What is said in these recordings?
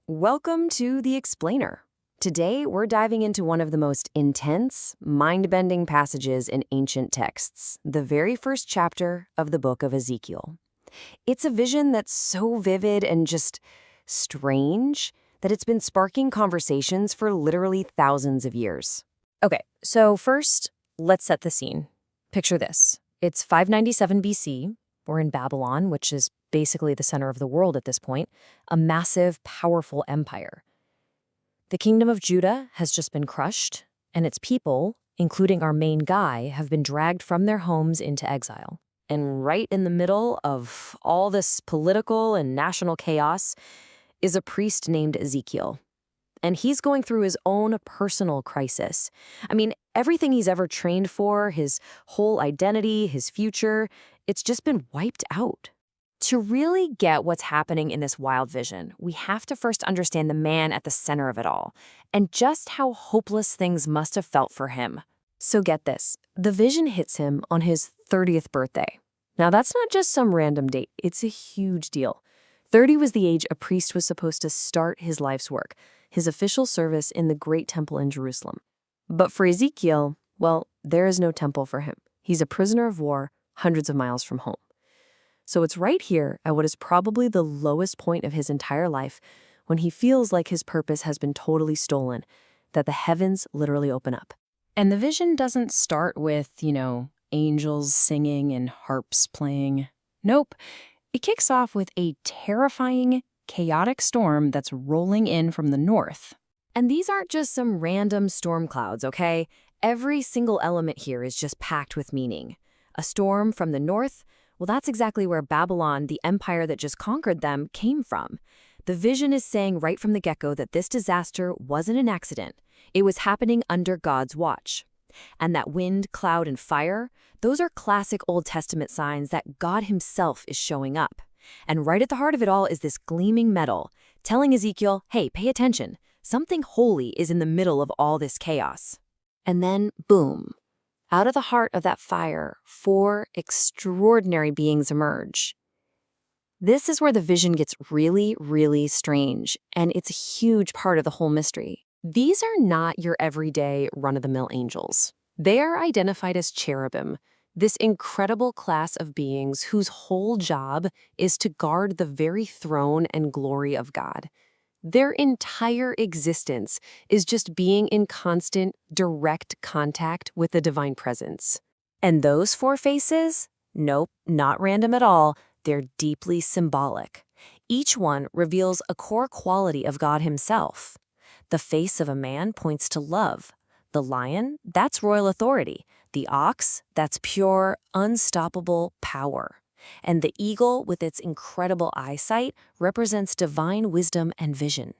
Welcome to The Explainer. Today, we're diving into one of the most intense, mind-bending passages in ancient texts, the very first chapter of the book of Ezekiel. It's a vision that's so vivid and just strange that it's been sparking conversations for literally thousands of years. Okay, so first, let's set the scene. Picture this. It's 597 BC. We're in Babylon, which is basically the center of the world at this point, a massive, powerful empire. The kingdom of Judah has just been crushed, and its people, including our main guy, have been dragged from their homes into exile. And right in the middle of all this political and national chaos is a priest named Ezekiel. And he's going through his own personal crisis. I mean, everything he's ever trained for, his whole identity, his future, it's just been wiped out. To really get what's happening in this wild vision, we have to first understand the man at the center of it all, and just how hopeless things must have felt for him. So get this, the vision hits him on his 30th birthday. Now that's not just some random date, it's a huge deal. 30 was the age a priest was supposed to start his life's work, his official service in the great temple in Jerusalem. But for Ezekiel, well, there is no temple for him. He's a prisoner of war, hundreds of miles from home. So it's right here at what is probably the lowest point of his entire life, when he feels like his purpose has been totally stolen, that the heavens literally open up. And the vision doesn't start with, angels singing and harps playing. Nope. It kicks off with a terrifying, chaotic storm that's rolling in from the north. And these aren't just some random storm clouds, okay? Every single element here is just packed with meaning. A storm from the north, well, that's exactly where Babylon, the empire that just conquered them, came from. The vision is saying right from the get-go that this disaster wasn't an accident. It was happening under God's watch. And that wind, cloud, and fire, those are classic Old Testament signs that God himself is showing up. And right at the heart of it all is this gleaming metal, telling Ezekiel, hey, pay attention. Something holy is in the middle of all this chaos. And then, boom. Out of the heart of that fire, 4 extraordinary beings emerge. This is where the vision gets really, really strange, and it's a huge part of the whole mystery. These are not your everyday, run-of-the-mill angels. They are identified as cherubim, this incredible class of beings whose whole job is to guard the very throne and glory of God. Their entire existence is just being in constant, direct contact with the divine presence. And those 4 faces? Nope, not random at all. They're deeply symbolic. Each one reveals a core quality of God himself. The face of a man points to love. The lion, that's royal authority. The ox, that's pure, unstoppable power. And the eagle, with its incredible eyesight, represents divine wisdom and vision.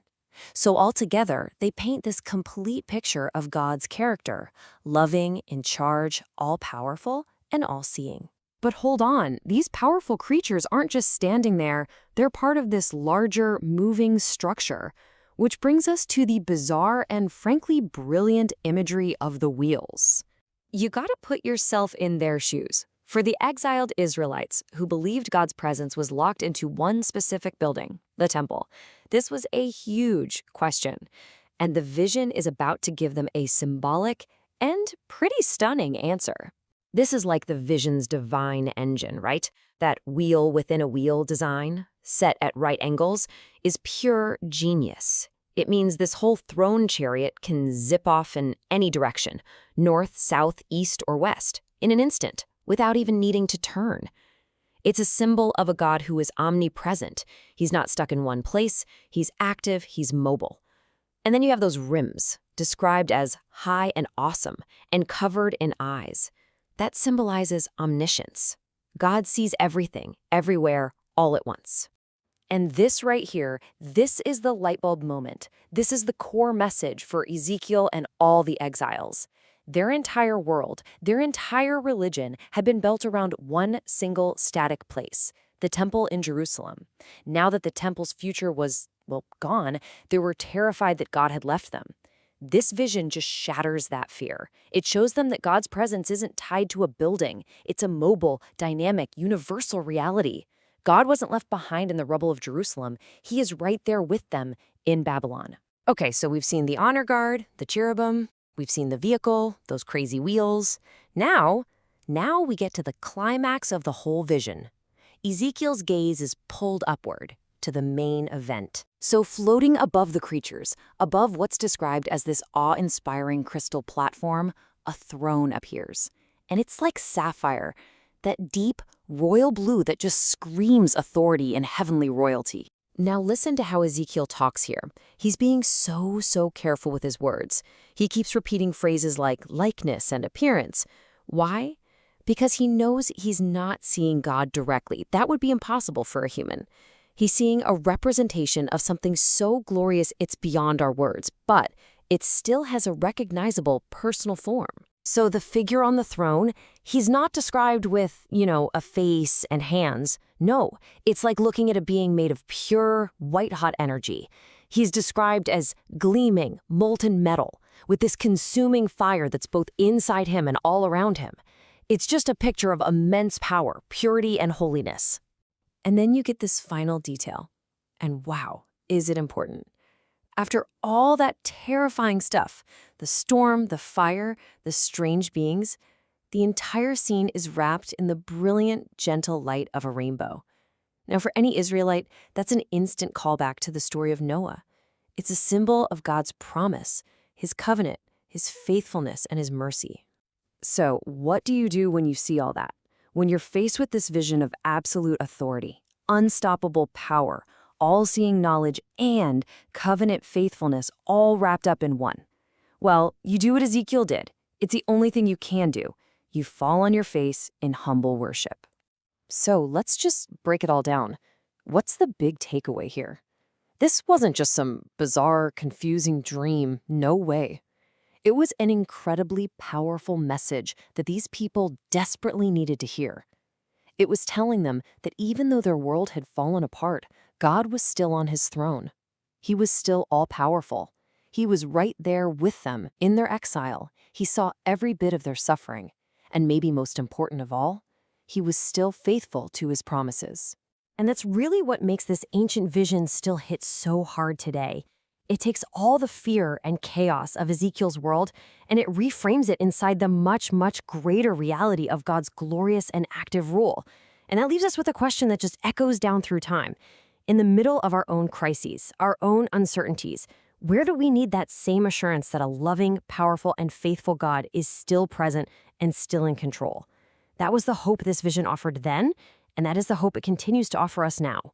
So altogether, they paint this complete picture of God's character, loving, in charge, all-powerful, and all-seeing. But hold on, these powerful creatures aren't just standing there, they're part of this larger, moving structure, which brings us to the bizarre and frankly brilliant imagery of the wheels. You gotta put yourself in their shoes. For the exiled Israelites who believed God's presence was locked into one specific building, the temple, this was a huge question. And the vision is about to give them a symbolic and pretty stunning answer. This is like the vision's divine engine, right? That wheel within a wheel design, set at right angles, is pure genius. It means this whole throne chariot can zip off in any direction, north, south, east, or west, in an instant, without even needing to turn. It's a symbol of a God who is omnipresent. He's not stuck in one place, he's active, he's mobile. And then you have those rims, described as high and awesome, and covered in eyes. That symbolizes omniscience. God sees everything, everywhere, all at once. And this right here, this is the light bulb moment. This is the core message for Ezekiel and all the exiles. Their entire world, their entire religion had been built around one single static place, the temple in Jerusalem. Now that the temple's future was, gone, they were terrified that God had left them. This vision just shatters that fear. It shows them that God's presence isn't tied to a building. It's a mobile, dynamic, universal reality. God wasn't left behind in the rubble of Jerusalem. He is right there with them in Babylon. Okay, so we've seen the honor guard, the cherubim, we've seen the vehicle, those crazy wheels. Now we get to the climax of the whole vision. Ezekiel's gaze is pulled upward to the main event. So floating above the creatures, above what's described as this awe-inspiring crystal platform, a throne appears. And it's like sapphire, that deep, royal blue that just screams authority and heavenly royalty. Now listen to how Ezekiel talks here. He's being so careful with his words. He keeps repeating phrases like likeness and appearance. Why? Because he knows he's not seeing God directly. That would be impossible for a human. He's seeing a representation of something so glorious it's beyond our words, but it still has a recognizable personal form. So the figure on the throne, he's not described with, a face and hands. No, it's like looking at a being made of pure, white-hot energy. He's described as gleaming, molten metal, with this consuming fire that's both inside him and all around him. It's just a picture of immense power, purity, and holiness. And then you get this final detail. And wow, is it important? After all that terrifying stuff, the storm, the fire, the strange beings, the entire scene is wrapped in the brilliant, gentle light of a rainbow. Now, for any Israelite, that's an instant callback to the story of Noah. It's a symbol of God's promise, his covenant, his faithfulness, and his mercy. So, what do you do when you see all that? When you're faced with this vision of absolute authority, unstoppable power, all-seeing knowledge, and covenant faithfulness all wrapped up in one? Well, you do what Ezekiel did. It's the only thing you can do. You fall on your face in humble worship. So let's just break it all down. What's the big takeaway here? This wasn't just some bizarre, confusing dream. No way. It was an incredibly powerful message that these people desperately needed to hear. It was telling them that even though their world had fallen apart, God was still on his throne. He was still all-powerful. He was right there with them in their exile. He saw every bit of their suffering. And maybe most important of all, he was still faithful to his promises. And that's really what makes this ancient vision still hit so hard today. It takes all the fear and chaos of Ezekiel's world, and it reframes it inside the much greater reality of God's glorious and active rule. And that leaves us with a question that just echoes down through time. In the middle of our own crises, our own uncertainties, where do we need that same assurance that a loving, powerful, and faithful God is still present and still in control? That was the hope this vision offered then, and that is the hope it continues to offer us now.